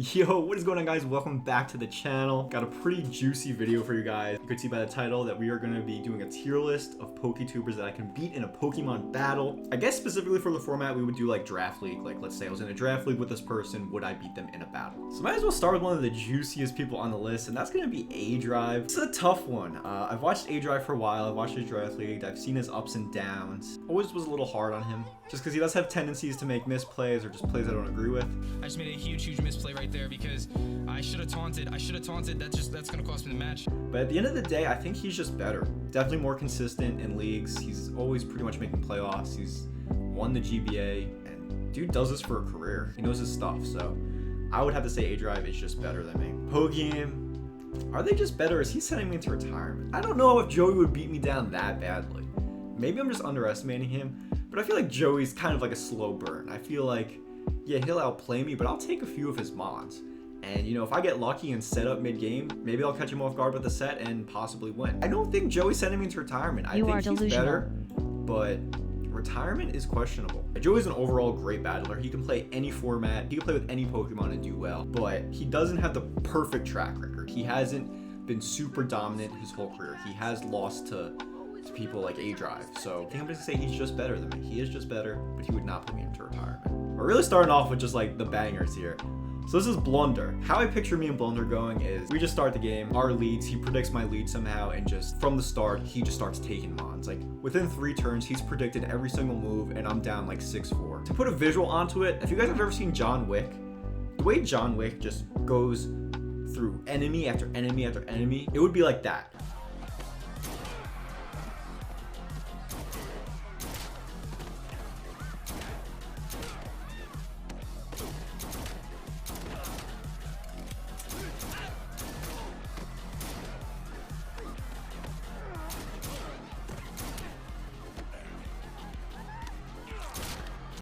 Yo, what is going on, guys? Welcome back to the channel. Got a pretty juicy video for you guys. You could see by the title that we are going to be doing a tier list of Poketubers that I can beat in a Pokemon battle. I guess specifically for the format, we would do like draft league. Like, let's say I was in a draft league with this person, would I beat them in a battle? So might as well start with one of the juiciest people on the list, and that's going to be adrive. It's a tough one. I've watched adrive for a while. I've watched his draft league. I've seen his ups and downs. Always was a little hard on him, just because he does have tendencies to make misplays or just plays I don't agree with. I just made a huge misplay right there because I should have taunted. That's gonna cost me the match. But at the end of the day, I think he's just better. Definitely more consistent in leagues. He's always pretty much making playoffs. He's won the GBA, and dude does this for a career. He knows his stuff, so I would have to say adrive is just better than me. Pokeaim, are they just better? Is he sending me into retirement? I don't know if Joey would beat me down that badly. Maybe I'm just underestimating him, but I feel like Joey's kind of like a slow burn. I feel like, yeah, he'll outplay me, but I'll take a few of his mons. And, you know, if I get lucky and set up mid-game, maybe I'll catch him off guard with the set and possibly win. I don't think Joey's sending me into retirement. I think he's better, but retirement is questionable. Joey's an overall great battler. He can play any format. He can play with any Pokemon and do well, but he doesn't have the perfect track record. He hasn't been super dominant his whole career. He has lost to people like adrive. So I think I'm just gonna say he's just better than me. He is just better, but he would not put me into retirement. We're really starting off with just like the bangers here. So this is Blunder. How I picture me and Blunder going is we just start the game, our leads, he predicts my lead somehow, and just from the start, he just starts taking mons. Like within 3 turns, he's predicted every single move, and I'm down like 6-4. To put a visual onto it, if you guys have ever seen John Wick, the way John Wick just goes through enemy after enemy after enemy, it would be like that.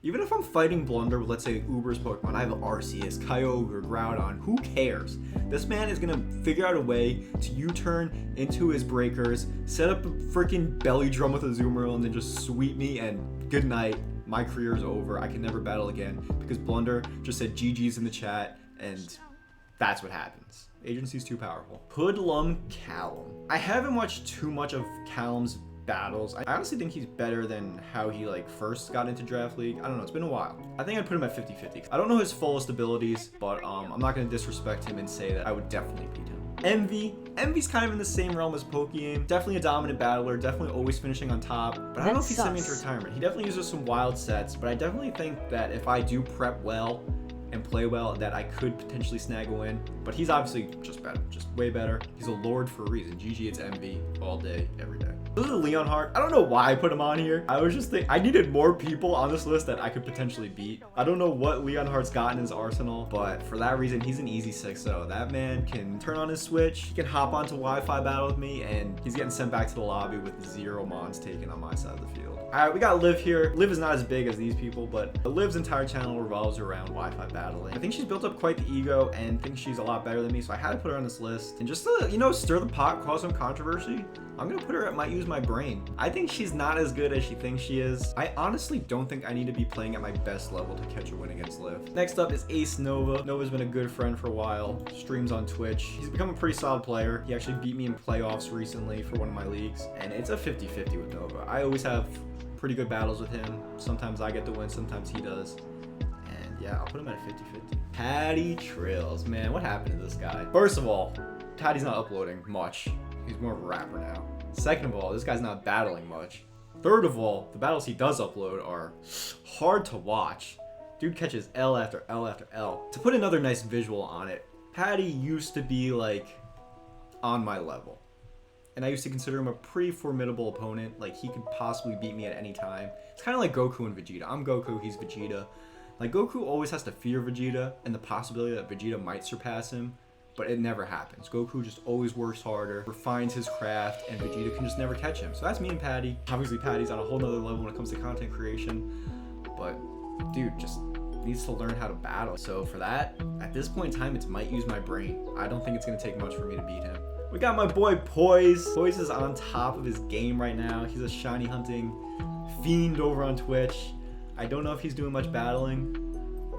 Even if I'm fighting Blunder with, let's say, Uber's Pokemon, I have Arceus, Kyogre, Groudon, who cares? This man is gonna figure out a way to U-turn into his breakers, set up a freaking belly drum with a Zoomerl, and then just sweep me, and good night. My career is over. I can never battle again because Blunder just said GG's in the chat, and that's what happens. Agency's too powerful. Hoodlum Callum. I haven't watched too much of Callum's battles. I honestly think he's better than how he like first got into draft league. I don't know, it's been a while. I think I'd put him at 50-50. I don't know his fullest abilities, but I'm not gonna disrespect him and say that I would definitely beat him. Envy's kind of in the same realm as Pokeaim. Definitely a dominant battler, definitely always finishing on top, but I don't know if he's sending me into retirement. He definitely uses some wild sets, but I definitely think that if I do prep well and play well, that I could potentially snag a win. But he's obviously just better, just way better. He's a lord for a reason. GG, it's Envy all day, every day. This is Leonhardt. I don't know why I put him on here. I was just thinking I needed more people on this list that I could potentially beat. I don't know what Leonhardt's got in his arsenal, but for that reason, he's an easy 6-0. That man can turn on his Switch, he can hop onto Wi-Fi battle with me, and he's getting sent back to the lobby with 0 mons taken on my side of the field. All right, we got Liv here. Liv is not as big as these people, but Liv's entire channel revolves around Wi-Fi battling. I think she's built up quite the ego and thinks she's a lot better than me, so I had to put her on this list. And just to, you know, stir the pot, cause some controversy, I'm gonna put her at might use my brain. I think she's not as good as she thinks she is. I honestly don't think I need to be playing at my best level to catch a win against Liv. Next up is Ace Nova. Nova's been a good friend for a while, streams on Twitch. He's become a pretty solid player. He actually beat me in playoffs recently for one of my leagues, and it's a 50-50 with Nova. I always have pretty good battles with him. Sometimes I get the win, sometimes he does. And yeah, I'll put him at 50-50. Patty Trills, man, what happened to this guy? First of all, Patty's not uploading much. He's more of a rapper now. Second of all, this guy's not battling much. Third of all, the battles he does upload are hard to watch. Dude catches L after L after L. To put another nice visual on it, Patty used to be like on my level. And I used to consider him a pretty formidable opponent. Like, he could possibly beat me at any time. It's kind of like Goku and Vegeta. I'm Goku, he's Vegeta. Like, Goku always has to fear Vegeta and the possibility that Vegeta might surpass him, but it never happens. Goku just always works harder, refines his craft, and Vegeta can just never catch him. So that's me and Patty. Obviously, Patty's on a whole nother level when it comes to content creation, but dude just needs to learn how to battle. So for that, at this point in time, it's might use my brain. I don't think it's gonna take much for me to beat him. We got my boy Poise. Poise is on top of his game right now. He's a shiny hunting fiend over on Twitch. I don't know if he's doing much battling,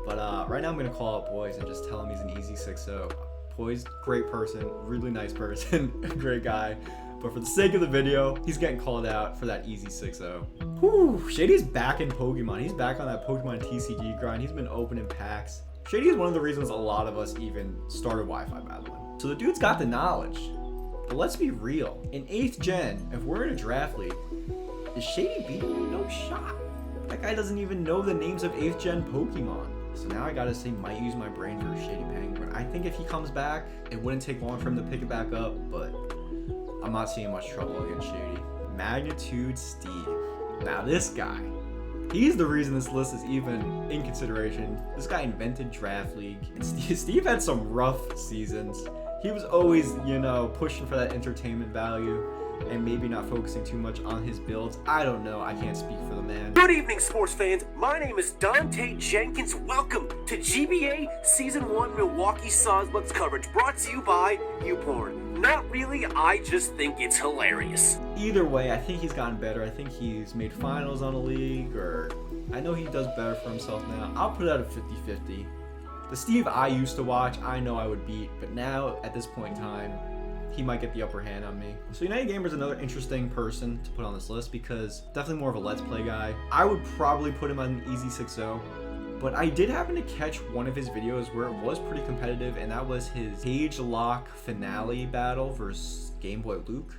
But right now I'm gonna call out Boys and just tell him he's an easy 6-0. Boys, great person, really nice person, great guy. But for the sake of the video, he's getting called out for that easy 6-0. Whew, Shady's back in Pokemon. He's back on that Pokemon TCG grind. He's been opening packs. Shady is one of the reasons a lot of us even started Wi-Fi battling. So the dude's got the knowledge. But let's be real. In 8th gen, if we're in a draft league, is Shady beating me? No shot. That guy doesn't even know the names of 8th gen Pokemon. So now I gotta say, might use my brain for Shady Penguin. I think if he comes back, it wouldn't take long for him to pick it back up, but I'm not seeing much trouble against Shady. Magnitude Steve. Now this guy, he's the reason this list is even in consideration. This guy invented Draft League. And Steve had some rough seasons. He was always, you know, pushing for that entertainment value and maybe not focusing too much on his builds. I don't know. I can't speak for the man. Good evening, sports fans. My name is Dante Jenkins. Welcome to GBA Season 1 Milwaukee Suns coverage, brought to you by YouPorn. Not really, I just think it's hilarious. Either way, I think he's gotten better. I think he's made finals on a league, or I know he does better for himself now. I'll put it at a 50-50. The Steve I used to watch, I know I would beat, but now, at this point in time, he might get the upper hand on me. So United Gamer is another interesting person to put on this list because definitely more of a Let's Play guy. I would probably put him on an easy 6-0, but I did happen to catch one of his videos where it was pretty competitive, and that was his Cage Lock finale battle versus Game Boy Luke.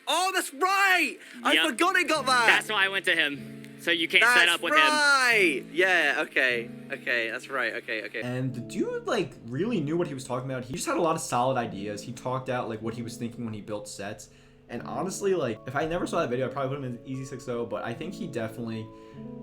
Oh, that's right! I forgot I got that! That's why I went to him. So you can't set up with him. That's right! Yeah, okay, that's right, okay. And the dude, like, really knew what he was talking about. He just had a lot of solid ideas. He talked out, like, what he was thinking when he built sets. And honestly, like, if I never saw that video, I'd probably put him in easy 6-0, but I think he definitely,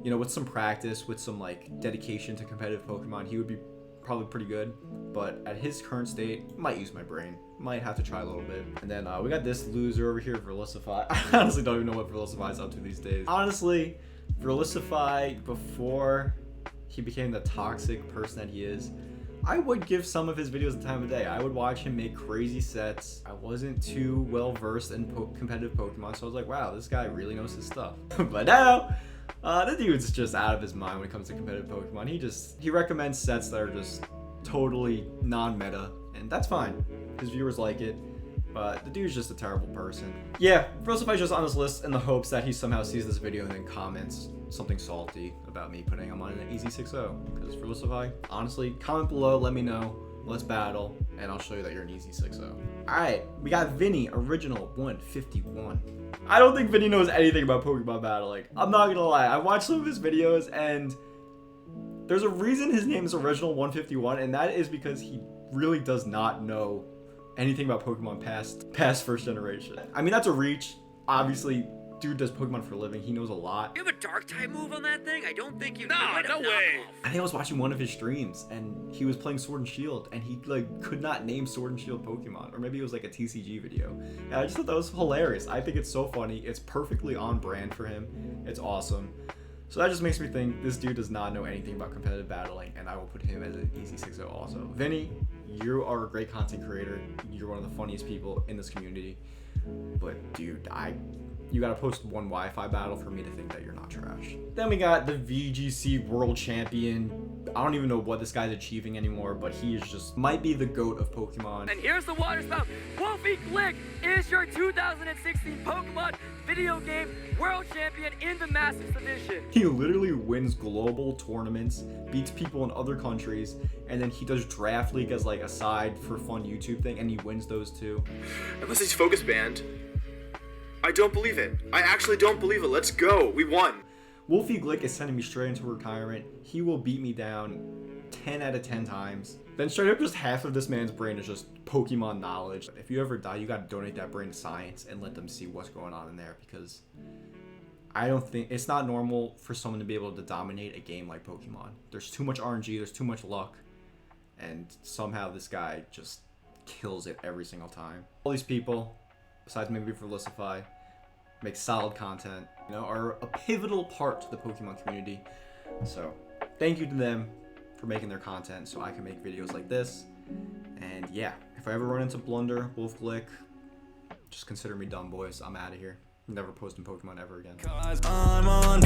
you know, with some practice, with some, like, dedication to competitive Pokemon, he would be probably pretty good. But at his current state, might use my brain. Might have to try a little bit. And then we got this loser over here, Verlicify. I honestly don't even know what Verlicify is up to these days. Honestly, Verlicify, before he became the toxic person that he is, I would give some of his videos the time of day. I would watch him make crazy sets. I wasn't too well versed in competitive Pokemon, so I was like, wow, this guy really knows his stuff. But now, the dude's just out of his mind when it comes to competitive Pokemon. He recommends sets that are just totally non-meta, and that's fine. His viewers like it. But the dude's just a terrible person. Yeah, Verlicify's just on this list in the hopes that he somehow sees this video and then comments something salty about me putting him on an easy 6-0. Because Verlicify, honestly, comment below, let me know. Let's battle, and I'll show you that you're an easy 6-0. Alright, we got Vinny, original 151. I don't think Vinny knows anything about Pokemon battling. I'm not gonna lie, I watched some of his videos, and there's a reason his name is original 151, and that is because he really does not know anything about Pokemon past first generation. I mean, that's a reach. Obviously, dude does Pokemon for a living. He knows a lot. You have a dark type move on that thing? I don't think you. No way. I think I was watching one of his streams, and he was playing Sword and Shield, and he like could not name Sword and Shield Pokemon, or maybe it was like a TCG video. And I just thought that was hilarious. I think it's so funny. It's perfectly on brand for him. It's awesome. So that just makes me think this dude does not know anything about competitive battling, and I will put him as an easy 6-0 also. Vinny, you are a great content creator. You're one of the funniest people in this community. But dude, you gotta post one Wi-Fi battle for me to think that you're not trash. Then we got the VGC World Champion. I don't even know what this guy's achieving anymore, but he is just might be the GOAT of Pokemon. And here's the water spout. Wolfe Glicke is your 2016 Pokemon video game world champion in the Masters Division. He literally wins global tournaments, beats people in other countries, and then he does Draft League as like a side for fun YouTube thing, and he wins those too. Unless he's focus banned. I don't believe it. I actually don't believe it. Let's go. We won. Wolfe Glicke is sending me straight into retirement. He will beat me down 10 out of 10 times. Then straight up, just half of this man's brain is just Pokemon knowledge. If you ever die, you gotta donate that brain to science and let them see what's going on in there, because I don't think it's not normal for someone to be able to dominate a game like Pokemon. There's too much RNG, there's too much luck, and somehow this guy just kills it every single time. All these people, besides maybe Verlicify, make solid content, you know, are a pivotal part to the Pokemon community. So thank you to them for making their content so I can make videos like this. And yeah, if I ever run into Blunder, Wolfe Glicke, just consider me done, boys. I'm out of here. I'm never posting Pokemon ever again. 'Cause I'm on